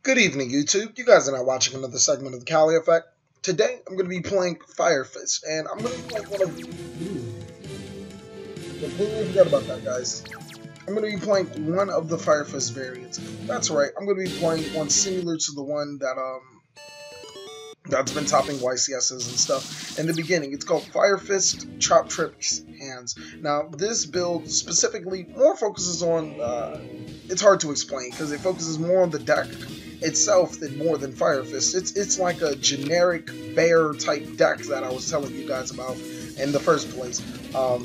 Good evening, YouTube. You guys are now watching another segment of the TheCaliEffect. Today, I'm going to be playing Firefist, and I'm going to be playing one of... Completely forgot about that, guys. I'm going to be playing one of the Firefist variants. That's right, I'm going to be playing one similar to the one that, that's been topping YCSs and stuff in the beginning. It's called Firefist Traptrix Hands. Now, this build specifically more focuses on... it's hard to explain, because it focuses more on the deck itself than Firefist. It's like a generic bear type deck that I was telling you guys about in the first place. On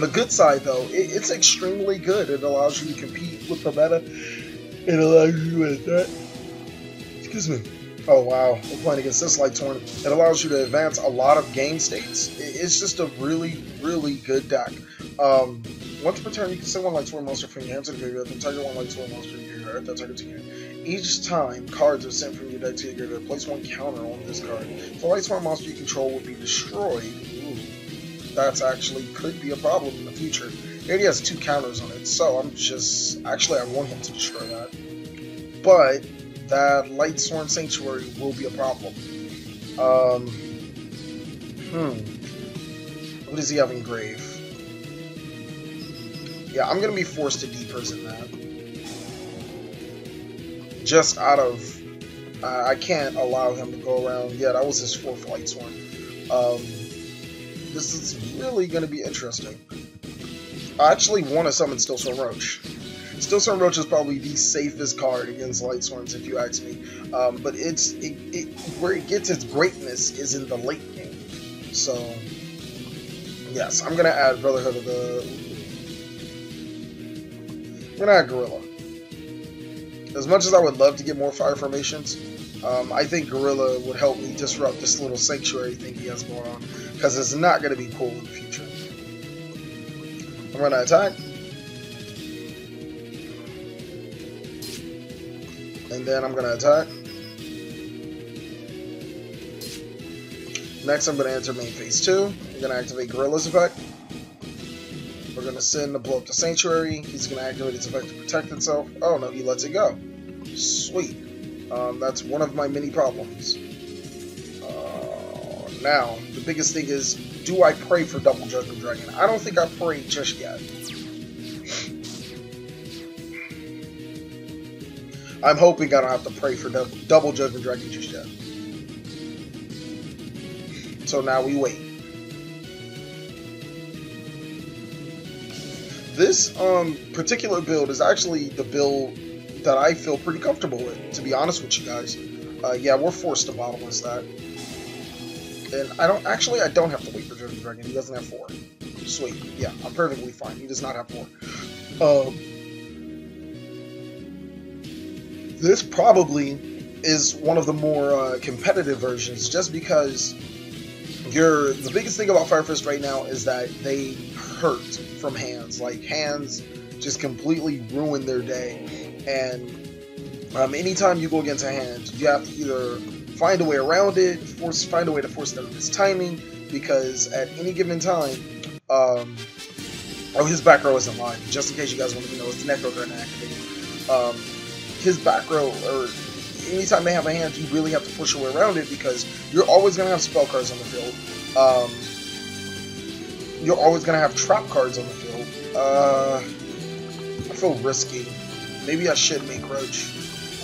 the good side though, it's extremely good. It allows you to compete with the meta. It allows you to attack. Excuse me. Oh wow, we're playing against this Lightsworn. It allows you to advance a lot of game states. It's just a really, really good deck. Once per turn, you can send one Lightsworn monster from your hand to the graveyard, then target one Lightsworn monster in your graveyard, then target to your hand. Each time cards are sent from your deck to your graveyard, place one counter on this card. If the Lightsworn monster you control would be destroyed, that's actually could be a problem in the future. It already has 2 counters on it, so I'm just... Actually, I want him to destroy that. But that Lightsworn Sanctuary will be a problem. What does he have in grave? Yeah, I'm gonna be forced to deperson that. Just out of... I can't allow him to go around. Yeah, that was his 4th Lightsworn. This is really gonna be interesting. I actually want to summon Stillstorm Roach. Stillstorm Roach is probably the safest card against Lightsworns, if you ask me. But where it gets its greatness is in the late game. So, yes, I'm gonna add Brotherhood of the... I'm gonna add Gorilla. As much as I would love to get more fire formations, I think Gorilla would help me disrupt this little sanctuary thing he has going on, because it's not gonna be cool in the future. I'm gonna attack. And then I'm gonna attack. Next, I'm gonna enter main phase 2. I'm gonna activate Gorilla's effect. We're gonna send to blow up the sanctuary. He's gonna activate its effect to protect itself. Oh no, he lets it go. Sweet. That's one of my many problems. Now, the biggest thing is, do I pray for Double Judgment Dragon? I don't think I pray just yet. I'm hoping I don't have to pray for Double Judgment Dragon just yet. So now we wait. This particular build is actually the build that I feel pretty comfortable with, to be honest with you guys. Yeah, we're forced to bottomless that. And I don't have to wait for Judgment Dragon. He doesn't have 4. Sweet. Yeah, I'm perfectly fine. He does not have 4. This probably is one of the more competitive versions, just because the biggest thing about Firefist right now is that they hurt from hands. Like, hands just completely ruin their day. And anytime you go against a hand, you have to either find a way around it, find a way to force them his timing, because at any given time, oh, his back row isn't live. Just in case you guys want to know, it's the Necro Garden activated. His back row, or anytime they have a hand, you really have to push your way around it, because you're always going to have spell cards on the field. You're always going to have trap cards on the field. I feel risky. Maybe I should make Roach.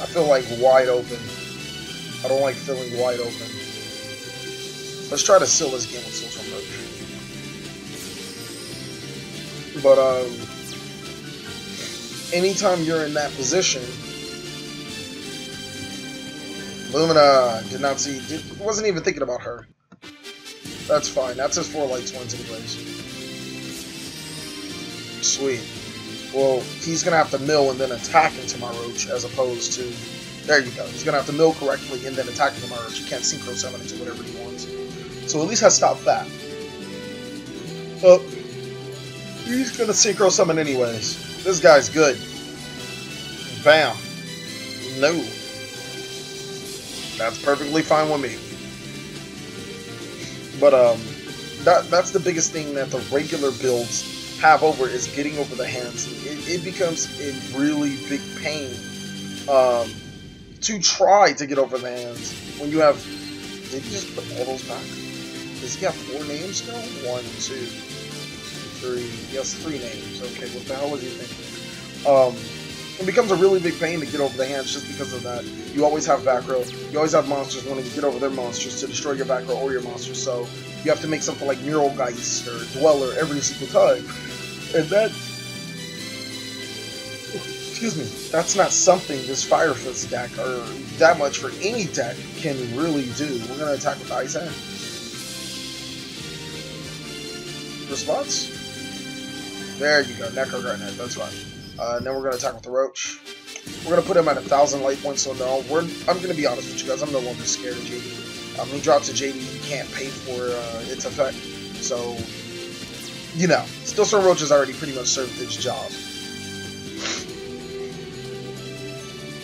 I feel like wide open. I don't like feeling wide open. Let's try to seal this game with Stillstorm Roach. But, anytime you're in that position, Lumina did not see, wasn't even thinking about her. That's fine. That's his 4 Lightsworns anyways. Sweet. Well, he's gonna have to mill and then attack into my Roach, as opposed to... There you go. He's gonna have to mill correctly and then attack into my Roach. He can't synchro summon into whatever he wants. So at least I stopped that. He's gonna synchro summon anyways. This guy's good. Bam. No. That's perfectly fine with me. But that's the biggest thing that the regular builds have over, is getting over the hands. It becomes a really big pain to try to get over the hands when you have. Did you just put all those back? Does he have 4 names now? 1, 2, 3. He has 3 names. Okay, what the hell was he thinking? It becomes a really big pain to get over the hands just because of that. You always have back row. You always have monsters wanting to get over their monsters to destroy your back row or your monsters. So you have to make something like Mural Geist or Dweller every single time. And that, excuse me, that's not something this Firefist deck, or that much for any deck, can really do. We're going to attack with Ice Hand. Response? There you go, Necro Garnet, that's fine. And then we're going to attack with the Roach. We're going to put him at 1,000 life points, so no, I'm going to be honest with you guys, I'm no longer scared of JD. When he drops a JD, he can't pay for its effect, so, you know, Steel Storm Roach has already pretty much served its job.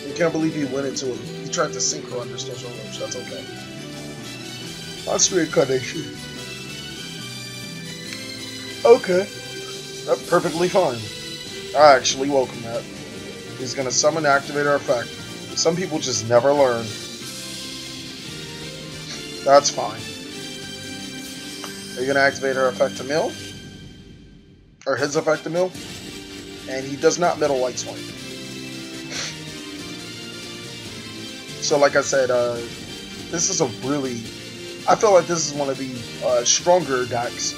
I can't believe he went into it. He tried to synchro under Steel Storm Roach, that's okay. Monster Incarnation. Okay, that's perfectly fine. I actually welcome that. He's going to summon the Activator Effect. Some people just never learn. That's fine. Are you going to activate her Effect to mill? Or his Effect to mill? And he does not middle Light Swing. So like I said, this is a really... I feel like this is one of the stronger decks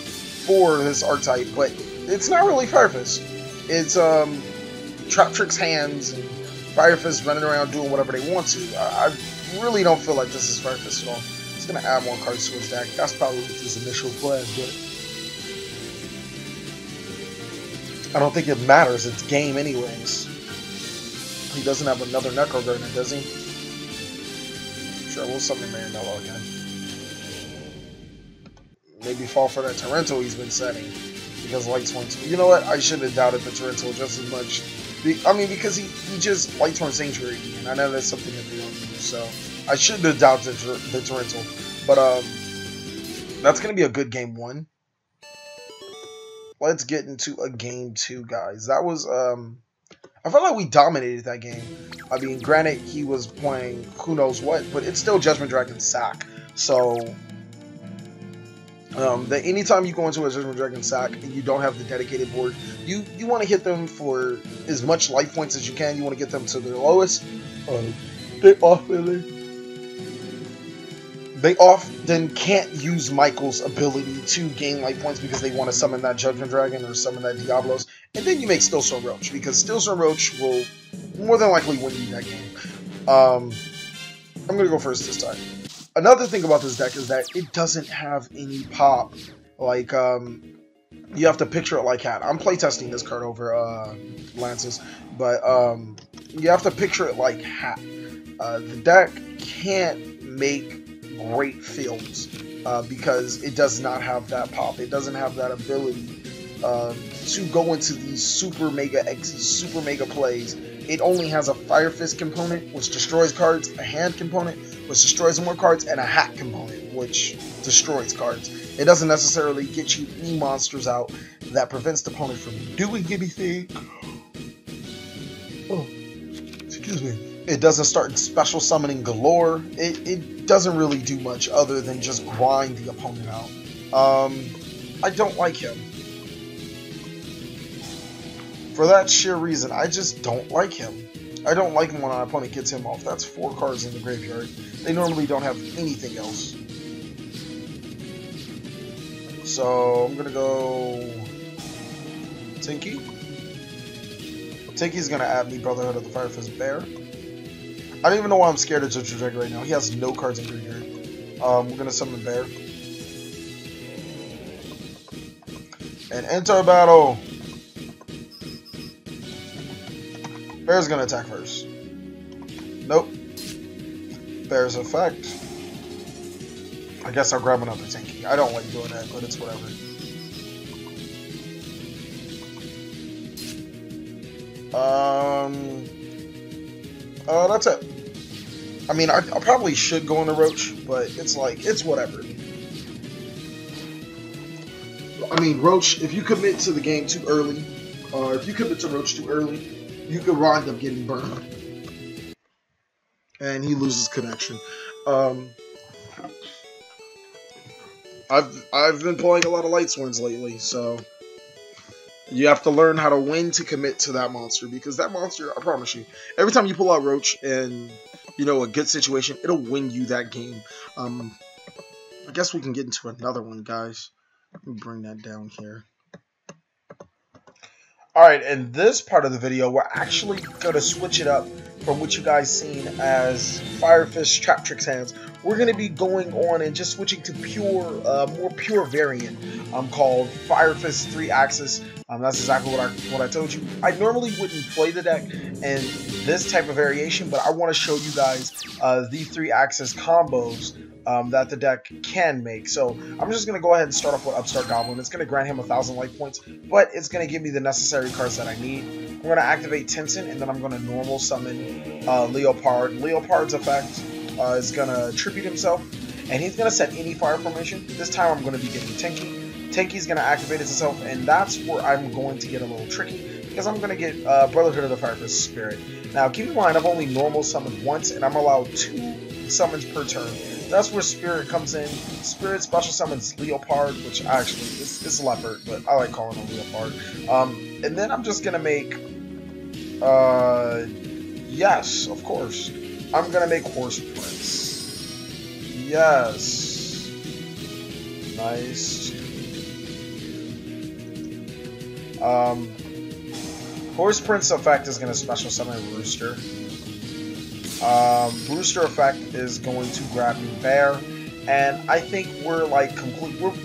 for this archetype, but it's not really Firefist. It's Traptrix hands and Firefist running around doing whatever they want to. I really don't feel like this is Firefist at all. He's going to add more cards to his deck. That's probably his initial plan, but I don't think it matters. It's game anyways. He doesn't have another Necro Garden, does he? Sure, we'll summon Marinello again. Maybe fall for that Torrential he's been setting. Because Light Swings. You know what? I should have doubted the Torrential just as much. I mean, because he just Light Swing Sanctuary, and I know that's something that they don't use, so I shouldn't have doubted the Torrential. But that's gonna be a good game 1. Let's get into a game 2, guys. That was I felt like we dominated that game. I mean, granted, he was playing who knows what, but it's still Judgment Dragon Sack. So that anytime you go into a Judgment Dragon Sack and you don't have the dedicated board, you want to hit them for as much life points as you can. You want to get them to their lowest. They often can't use Michael's ability to gain life points because they want to summon that Judgment Dragon or summon that Diablos. And then you make Steel Storm Roach, because Steel Storm Roach will more than likely win you that game. I'm going to go first this time. Another thing about this deck is that it doesn't have any pop. Like, you have to picture it like Hat. I'm playtesting this card over Lances, but you have to picture it like Hat. The deck can't make great fields because it does not have that pop. It doesn't have that ability to go into these super mega X's, super mega plays. It only has a Firefist component, which destroys cards, a hand component, which destroys more cards, and a hat component, which destroys cards. It doesn't necessarily get you any monsters out that prevents the opponent from doing anything. Oh, excuse me. It doesn't start special summoning galore. It doesn't really do much other than just grind the opponent out. I don't like him. For that sheer reason, I just don't like him. I don't like him when an opponent gets him off. That's 4 cards in the graveyard. They normally don't have anything else. So, I'm going to go Tinky. Tinky's going to add me Brotherhood of the Firefist Bear. I don't even know why I'm scared of Judgment Dragon right now. He has no cards in graveyard. We're going to summon Bear. And enter battle. Bear's gonna attack first. Nope. Bear's effect. I guess I'll grab another Tinky. I don't like doing that, but it's whatever. That's it. I mean, I probably should go on the Roach, but it's like, it's whatever. I mean, Roach, if you commit to the game too early, or if you commit to Roach too early, you could wind up getting burned. and he loses connection. Um, I've been playing a lot of Light Swords lately, so you have to learn how to when to commit to that monster, because that monster, I promise you, every time you pull out Roach in, you know, a good situation, it'll win you that game. I guess we can get into another one, guys. Let me bring that down here. Alright, in this part of the video, we're actually going to switch it up from what you guys seen as Firefist Traptrix hands. We're going to be going on and just switching to pure, more pure variant called Firefist 3-axis. That's exactly what I told you. I normally wouldn't play the deck in this type of variation, but I want to show you guys the 3-axis combos that the deck can make. So I'm just going to go ahead and start off with Upstart Goblin. It's going to grant him 1,000 life points, but it's going to give me the necessary cards that I need. I'm going to activate Tintin, and then I'm going to normal summon Leopard. Leopard's effect is going to tribute himself, and he's going to set any fire formation. This time I'm going to be getting Tinky. Tinky's going to activate itself, and that's where I'm going to get a little tricky, because I'm going to get Brotherhood of the Firefist Spirit. Now, keep in mind, I've only normal summoned once, and I'm allowed 2 summons per turn. That's where Spirit comes in. Spirit special summons Leopard, which actually is Leopard, but I like calling him Leopard. And then I'm just going to make... yes, of course. I'm going to make Horse Prince. Yes. Nice. Horse Prince effect is going to special summon Rooster. Rooster effect is going to grab me Bear, and I think we're like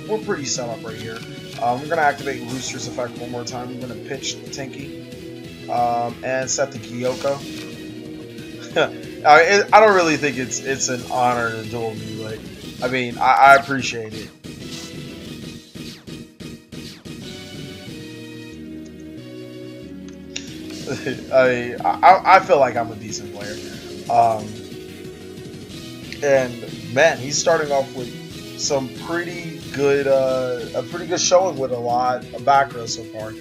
we're pretty set up right here. I'm going to activate Rooster's effect one more time. I'm going to pitch the Tinky and set the Gyoko. I don't really think it's an honor to duel me. Like, I mean, I appreciate it. I feel like I'm a decent player. And man, he's starting off with some pretty good, a pretty good showing with a lot of back row so far.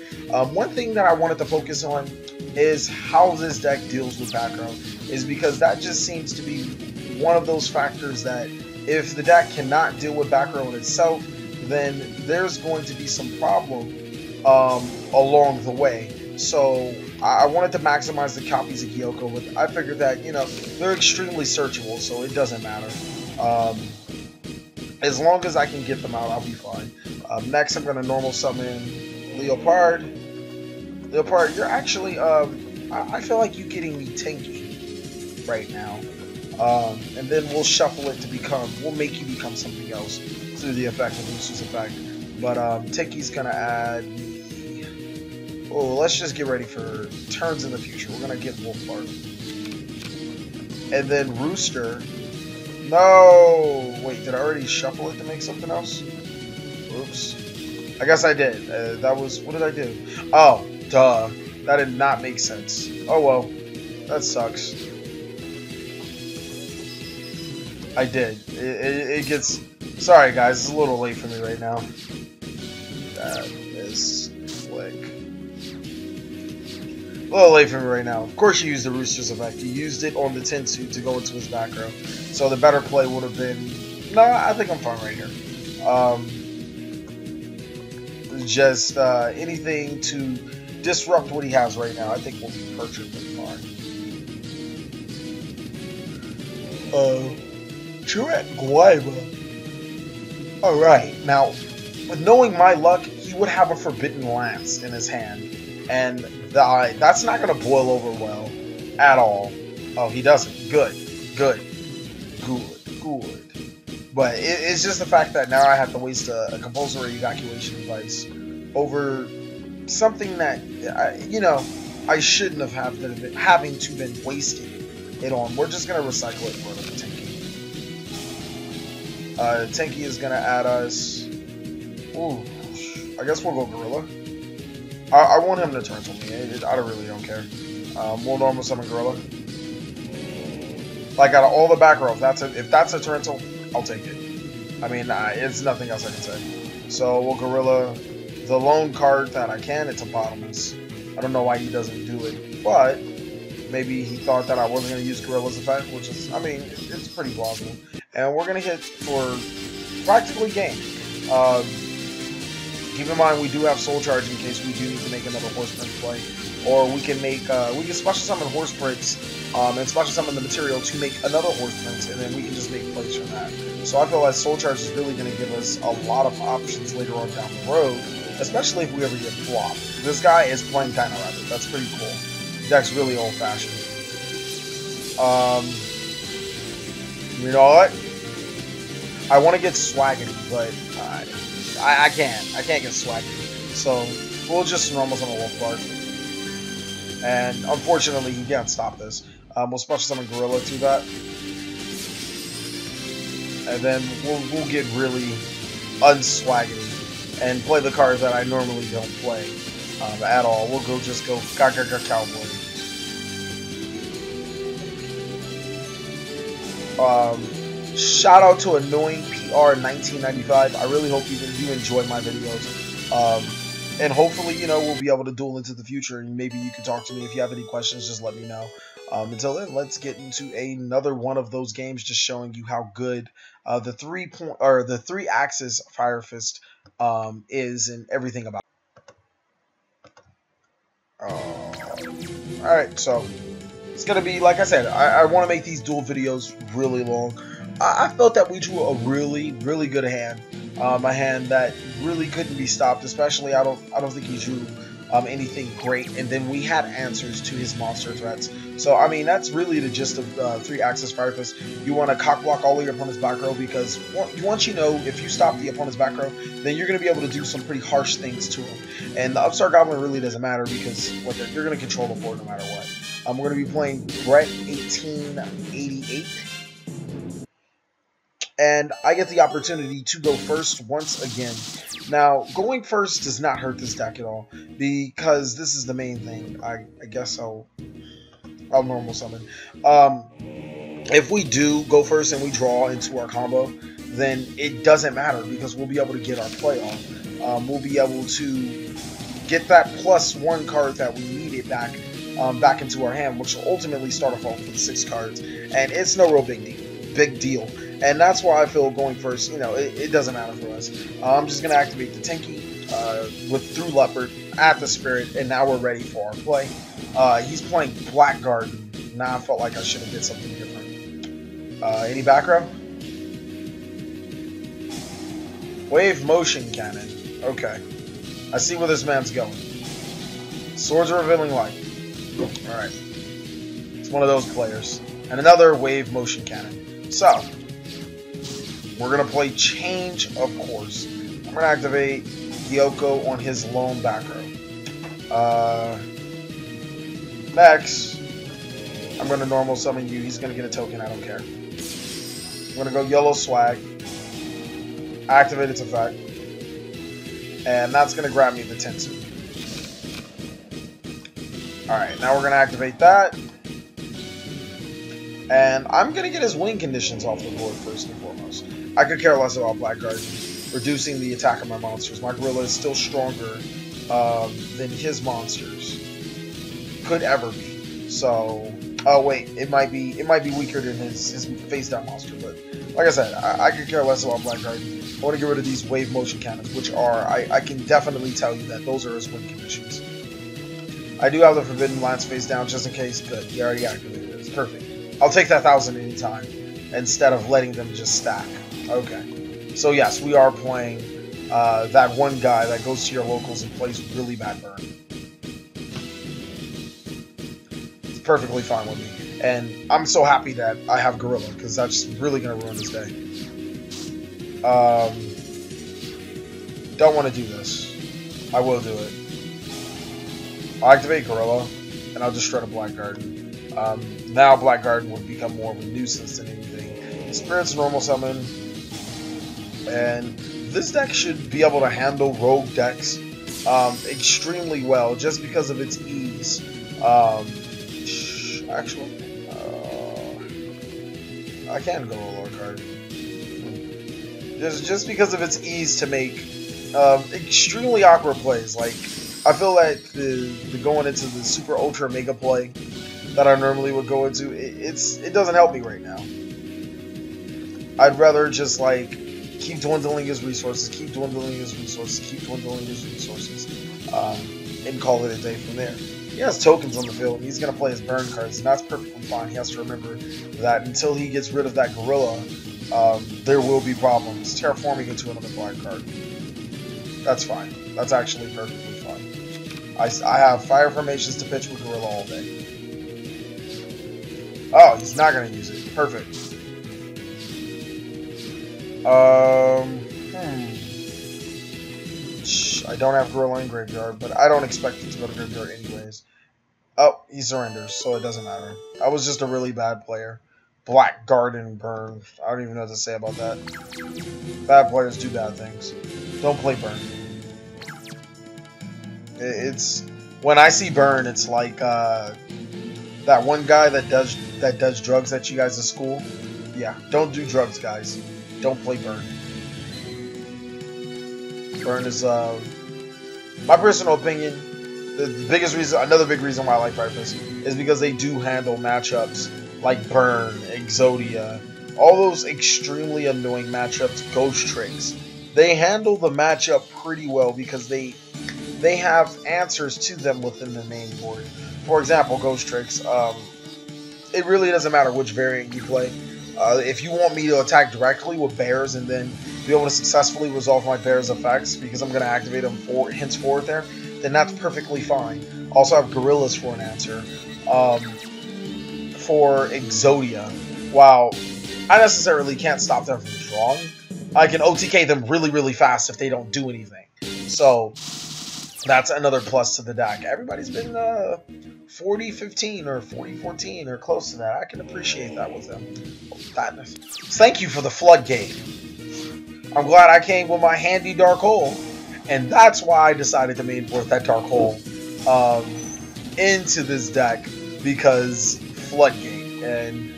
One thing that I wanted to focus on is how this deck deals with back row, is because that just seems to be one of those factors that if the deck cannot deal with back row in itself, then there's going to be some problem along the way. So I wanted to maximize the copies of Gyoko, but I figured that, you know, they're extremely searchable, so it doesn't matter. As long as I can get them out, I'll be fine. Next, I'm going to normal summon Leopard. Leopard, you're actually, I feel like you're getting me Tinky right now. And then we'll shuffle it to become, we'll make you become something else through the effect of Lucy's effect. But Tinky's going to add... Oh, let's just get ready for turns in the future. We're going to get Wolfbart. And then Rooster. No! Wait, did I already shuffle it to make something else? Oops. I guess I did. That was... What did I do? Oh, duh. That did not make sense. Oh, well. That sucks. I did. It gets... Sorry, guys. It's a little late for me right now. That is slick. A little late for me right now. Of course you used the Rooster's effect. You used it on the Tinsu to go into his back row. So the better play would have been... No, I think I'm fine right here. Just anything to disrupt what he has right now, I think will be perfectly fine. Chirette Guayba. Alright, now, with knowing my luck, he would have a Forbidden Lance in his hand. And that's not going to boil over well at all. Oh, he doesn't. Good. But it's just the fact that now I have to waste a compulsory evacuation device over something that, you know, I shouldn't have having to been wasting it on. We're just going to recycle it for another Tinky. Tinky is going to add us... Ooh, I guess we'll go Gorilla. I want him to turn to me. I really don't care. We'll normal summon Gorilla. Like, out of all the back row, if that's a turtle, I'll take it. I mean, it's nothing else I can say. So we'll Gorilla the lone card that I can. It's a Bottomless. I don't know why he doesn't do it, but Maybe he thought that I wasn't going to use Gorilla's effect, which is, I mean, it's pretty plausible. And we're going to hit for practically game. Keep in mind we do have Soul Charge in case we do need to make another Horse Prince play. Or we can make, we can special summon Horse Prince and special summon the material to make another Horse Prince, and then we can just make plays from that. So I feel like Soul Charge is really going to give us a lot of options later on down the road, especially if we ever get flopped. This guy is playing Dino Rabbit. That's pretty cool. Deck's really old-fashioned. You know what? I want to get Swaggity, but I can't. I can't get Swaggity. So we'll just normal summon Wolf Bard. And unfortunately, he can't stop this. We'll special summon Gorilla to that. And then we'll get really unswaggity and play the cards that I normally don't play at all. We'll just go Cowboy. Shout out to Annoying PR 1995. I really hope you enjoy my videos. And hopefully, you know, we'll be able to duel into the future, and maybe you can talk to me. If you have any questions, just let me know. Until then, let's get into another one of those games, just showing you how good the 3-axis Firefist is and everything about it. Alright, so it's gonna be, like I said, I want to make these duel videos really long. I felt that we drew a really good hand. A hand that really couldn't be stopped, especially I don't think he drew anything great, and then we had answers to his monster threats. So I mean, that's really the gist of 3-axis Firefist. You want to cock block all of your opponent's back row, because once you know if you stop the opponent's back row, then you're going to be able to do some pretty harsh things to him. And the Upstart Goblin really doesn't matter, because you're going to control the board no matter what. We're going to be playing Brett 1888. And I get the opportunity to go first once again. Now, going first does not hurt this deck at all, because this is the main thing. I guess I'll normal summon. If we do go first and we draw into our combo, then it doesn't matter, because we'll be able to get our play on. We'll be able to get that +1 card that we needed back into our hand, which will ultimately start us off with 6 cards. And it's no real big deal. And that's why I feel going first, you know, it doesn't matter for us. I'm just going to activate the Tinky through Leopard at the Spirit, and now we're ready for our play. He's playing Black Garden. Now I felt like I should have did something different. Any back row? Wave Motion Cannon. Okay. I see where this man's going. Swords of Revealing Light. Alright. It's one of those players. And another Wave Motion Cannon. So, we're going to play Change, of course. I'm going to activate Yoko on his lone back row. Next, I'm going to normal summon you. He's going to get a token. I don't care. I'm going to go Yellow Swag. Activate its effect. And that's going to grab me the Tensu. Alright, now we're going to activate that. And I'm going to get his win conditions off the board first and foremost. I could care less about Black Garden, reducing the attack of my monsters. My Gorilla is still stronger than his monsters could ever be. So, oh wait, it might be weaker than his face down monster. But like I said, I could care less about Black Garden. I want to get rid of these Wave Motion Cannons, which are, I can definitely tell you that those are his win conditions. I do have the Forbidden Lance face down just in case. Good, he already activated it. It's perfect. I'll take that 1,000 anytime instead of letting them just stack. Okay. So yes, we are playing that one guy that goes to your locals and plays really bad burn. It's perfectly fine with me. And I'm so happy that I have Gorilla, because that's really going to ruin this day. Don't want to do this. I will do it. I'll activate Gorilla, and I'll destroy the Black Garden. Now Black Garden would become more of a nuisance than anything. Spirit's normal summon, and this deck should be able to handle rogue decks extremely well, just because of its ease. Actually, I can go a lower card. Just because of its ease to make extremely awkward plays. Like, I feel like the going into the super ultra mega play that I normally would go into, it doesn't help me right now. I'd rather just like keep dwindling his resources, keep dwindling his resources, keep dwindling his resources, and call it a day from there. He has tokens on the field, and he's going to play his burn cards, and that's perfectly fine. He has to remember that until he gets rid of that gorilla, there will be problems. Terraforming into another black card. That's fine. That's actually perfectly fine. I have fire formations to pitch with gorilla all day. Oh, he's not going to use it. Perfect. I don't have gorilla in graveyard, but I don't expect it to go to graveyard anyways. Oh, he surrenders, so it doesn't matter. I was just a really bad player. Black Garden Burn. I don't even know what to say about that. Bad players do bad things. Don't play Burn. It's when I see Burn, it's like that one guy that does drugs at you guys at school. Yeah, don't do drugs, guys. Don't play Burn. Burn is my personal opinion. The biggest reason, another big reason why I like Firefist is because they do handle matchups like Burn, Exodia, all those extremely annoying matchups, Ghost Tricks. They handle the matchup pretty well because they have answers to them within the main board. For example, Ghost Tricks, it really doesn't matter which variant you play. If you want me to attack directly with bears and then be able to successfully resolve my bears' effects because I'm going to activate them henceforth there, then that's perfectly fine. Also have gorillas for an answer. For Exodia, while I necessarily can't stop them from drawing, I can OTK them really, really fast if they don't do anything. So that's another plus to the deck. Everybody's been 40-15 or 40-14 or close to that. I can appreciate that with them. Thank you for the floodgate. I'm glad I came with my handy dark hole. And that's why I decided to mainboard that dark hole into this deck, because floodgate, and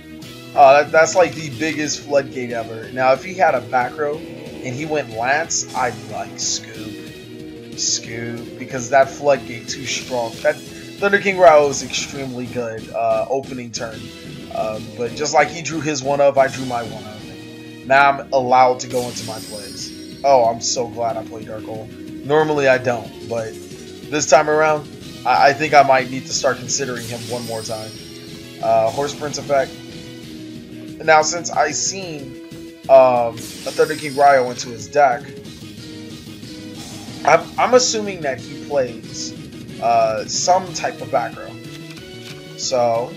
that's like the biggest floodgate ever. Now, if he had a back row and he went Lance, I'd be like scoop, because that floodgate too strong. That Thunder King Rao is extremely good opening turn, but just like he drew his one up, I drew my one up. Now I'm allowed to go into my plays. Oh, I'm so glad I played Dark Hole. Normally I don't, but this time around, I think I might need to start considering him one more time. Horse Prince effect. Now, since I seen a Thunder King Ryo into his deck, I'm assuming that he plays some type of back row. So,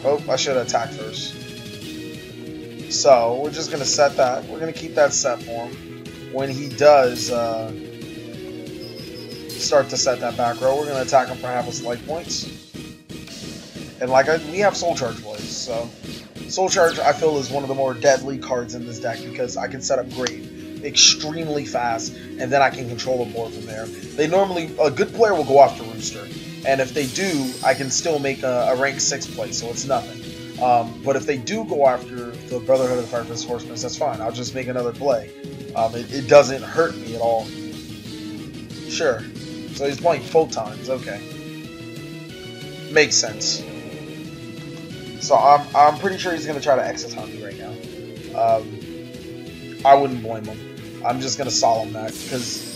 oh, I should attack first. So, we're just going to set that. We're going to keep that set for him. When he does start to set that back row, we're going to attack him for half his life points. And we have Soul Charge plays, so Soul Charge I feel is one of the more deadly cards in this deck because I can set up Grave extremely fast, and then I can control the board from there. They normally, a good player will go after Rooster, and if they do, I can still make a rank 6 play, so it's nothing. But if they do go after the Brotherhood of the Firefist Horsemen, that's fine. I'll just make another play. It doesn't hurt me at all. Sure. So he's playing Photons. Okay. Makes sense. So I'm pretty sure he's going to try to exit on me right now. I wouldn't blame him. I'm just going to solemn that because...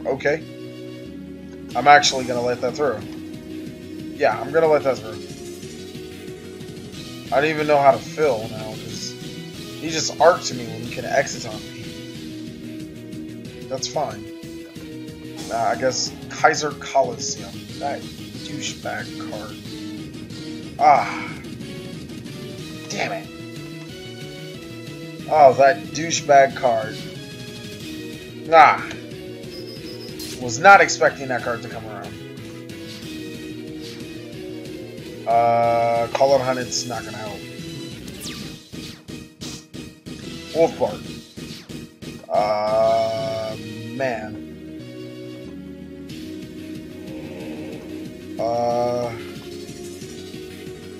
Okay. I'm actually going to let that through. Yeah, I'm going to let that through. I don't even know how to fill now, because he just arced me when he could exit on me. That's fine. I guess Kaiser Coliseum. That douchebag card. Ah. Damn it. Oh, that douchebag card. Ah. Was not expecting that card to come around. Color Hunted's not gonna help. Wolfbark. Man.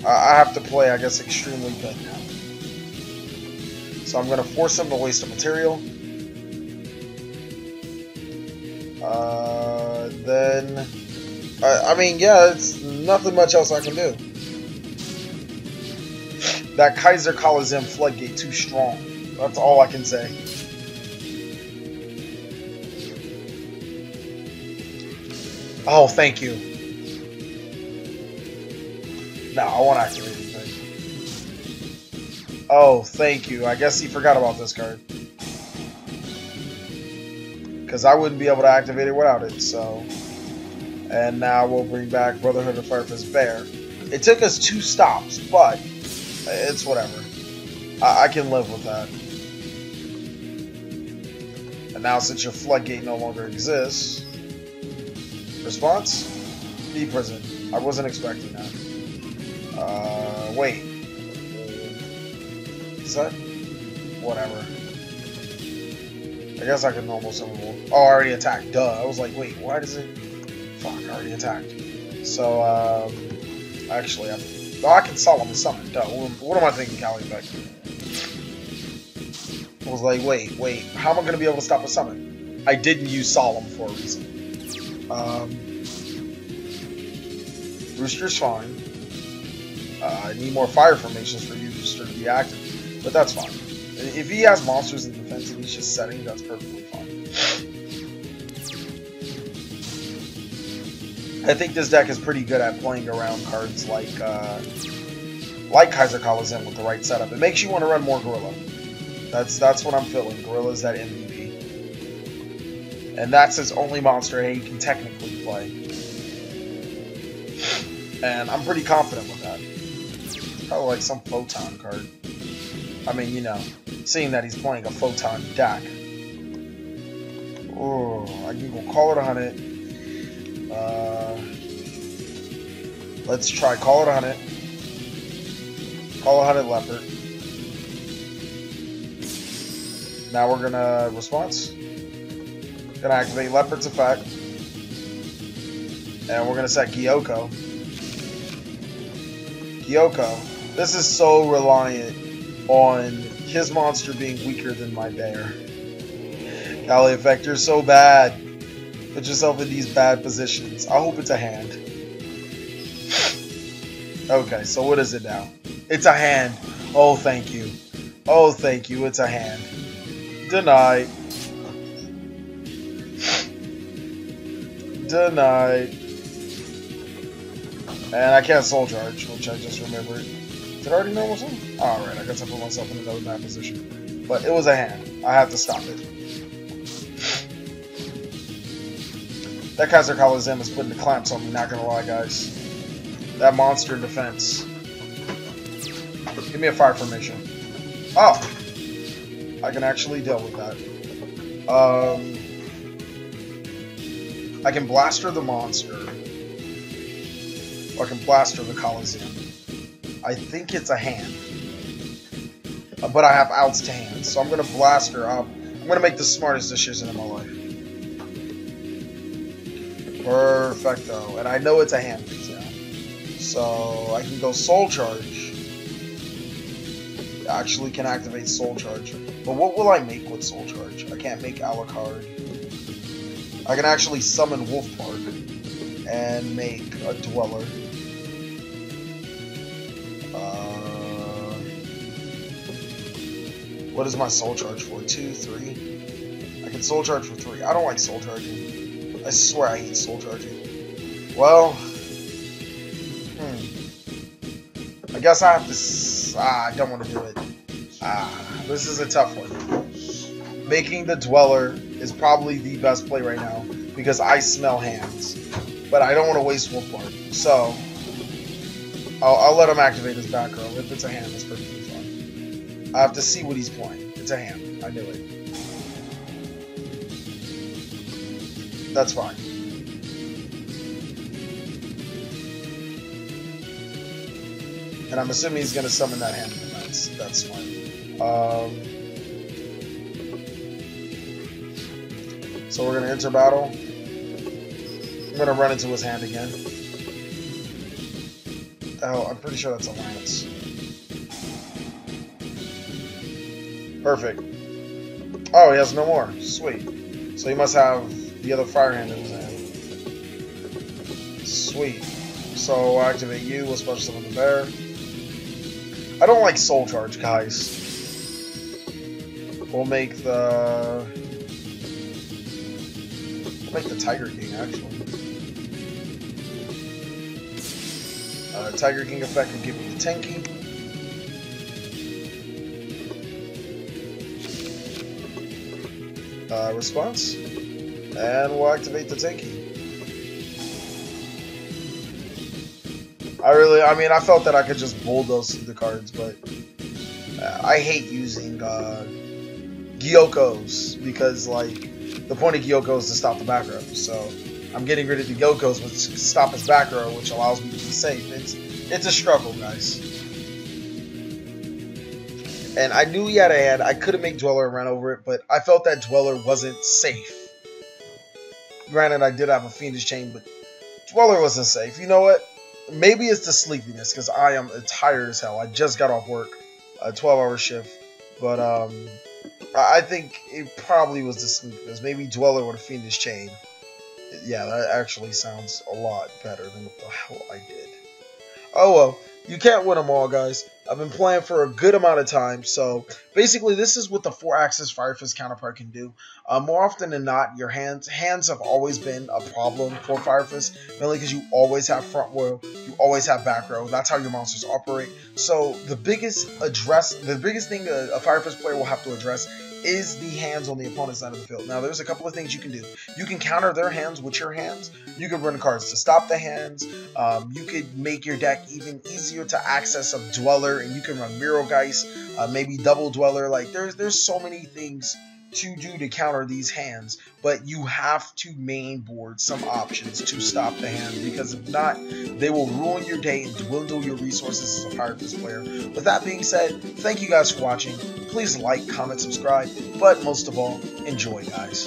I have to play, I guess, extremely good now. So I'm going to force him to waste a material. Then... I mean, yeah, it's nothing much else I can do. That Kaiser Coliseum floodgate too strong. That's all I can say. Oh, thank you. No, I won't activate anything. Oh, thank you. I guess he forgot about this card. Because I wouldn't be able to activate it without it, so... And now we'll bring back Brotherhood of Firefist Bear. It took us 2 stops, but it's whatever. I can live with that. And now since your floodgate no longer exists... Response? Be prison. I wasn't expecting that. Wait. Is that... Whatever. I guess I can normal summon more. Oh, I already attacked. Duh. I was like, wait, why does it... Fuck, I already attacked. So, actually, I can solemnly summon. Duh. What am I thinking, TheCaliEffect? I was like, wait. How am I going to be able to stop a summon? I didn't use Solemn for a reason. Rooster's fine. I need more fire formations for Rooster to be active. But that's fine. If he has monsters in defense and he's just setting, that's perfectly fine. I think this deck is pretty good at playing around cards like Kaiser Coliseum with the right setup. It makes you want to run more Gorilla. That's what I'm feeling. Gorilla's that MVP. And that's his only monster he can technically play. And I'm pretty confident with that. Probably like some Photon card. I mean, you know, seeing that he's playing a Photon deck. Oh, I can go call it 100. Let's try call it 100. Call 100 Leopard. Now we're gonna response. Gonna activate Leopard's effect. And we're gonna set Gyoko. Gyoko. This is so reliant on his monster being weaker than my bear. TheCaliEffect, you're so bad. Put yourself in these bad positions. I hope it's a hand. Okay, so what is it now? It's a hand. Oh, thank you. Oh, thank you. It's a hand. Denied. Denied. And I can't soul charge, which I just remembered. Did I already normal summon? Alright, I guess I put myself in another bad position. But it was a hand. I have to stop it. That Kaiser Coliseum is putting the clamps on me, not gonna lie, guys. That monster in defense. Give me a fire formation. Oh! I can actually deal with that. I can blaster the monster. Or I can blaster the Coliseum. I think it's a hand. But I have outs to hand, so I'm gonna blaster up. I'm gonna make the smartest decision in my life. Perfecto. And I know it's a hand phase now. So I can go Soul Charge. Actually can activate Soul Charge. But what will I make with Soul Charge? I can't make Alucard. I can actually summon Wolf Park and make a Dweller. What is my Soul Charge for? 2, 3? I can Soul Charge for 3. I don't like Soul Charging. I swear I hate Soul Charging. Well, I guess I have to... I don't want to do it. This is a tough one. Making the Dweller is probably the best play right now because I smell hands. But I don't want to waste Wolf Bark. So, I'll let him activate his back row. If it's a hand, that's perfectly fine. I have to see what he's playing. It's a hand. I knew it. That's fine. And I'm assuming he's going to summon that hand. That's smart. So we're going to enter battle. I'm going to run into his hand again. Oh, I'm pretty sure that's a Lance. Perfect. Oh, he has no more. Sweet. So he must have the other fire hand in his hand. Sweet. So we'll activate you. We'll special summon the bear. I don't like soul charge, guys. We'll make the Tiger King, actually. Tiger King effect will give me the Tenki. Response. And we'll activate the Tenki. I mean, I felt that I could just bulldoze through the cards, but I hate using Gyokos because, like, the point of Gyoko is to stop the back row. So I'm getting rid of the Gyokos, which stop his back row, which allows me to be safe. It's a struggle, guys. And I knew he had a hand. I could have made Dweller run over it, but I felt that Dweller wasn't safe. Granted, I did have a Fiendish Chain, but Dweller wasn't safe. You know what? Maybe it's the sleepiness, because I am tired as hell. I just got off work, a 12-hour shift. But I think it probably was the sleepiness. Maybe Dweller with a Fiendish Chain. Yeah, that actually sounds a lot better than what the hell I did. Oh well, you can't win them all, guys. I've been playing for a good amount of time, so basically this is what the 4-axis Firefist counterpart can do. More often than not, your hands have always been a problem for Firefist, mainly because you always have front row, you always have back row. That's how your monsters operate. So the biggest thing a Firefist player will have to address is the hands on the opponent's side of the field. Now, there's a couple of things you can do. You can counter their hands with your hands. You can run cards to stop the hands. You could make your deck even easier to access of Dweller, and you can run Miro Geist, maybe double Dweller. Like, there's so many things to do to counter these hands, but you have to main board some options to stop the hand, because if not, they will ruin your day and dwindle your resources as a Firefist player. With that being said, thank you guys for watching. Please like, comment, subscribe, but most of all, enjoy, guys.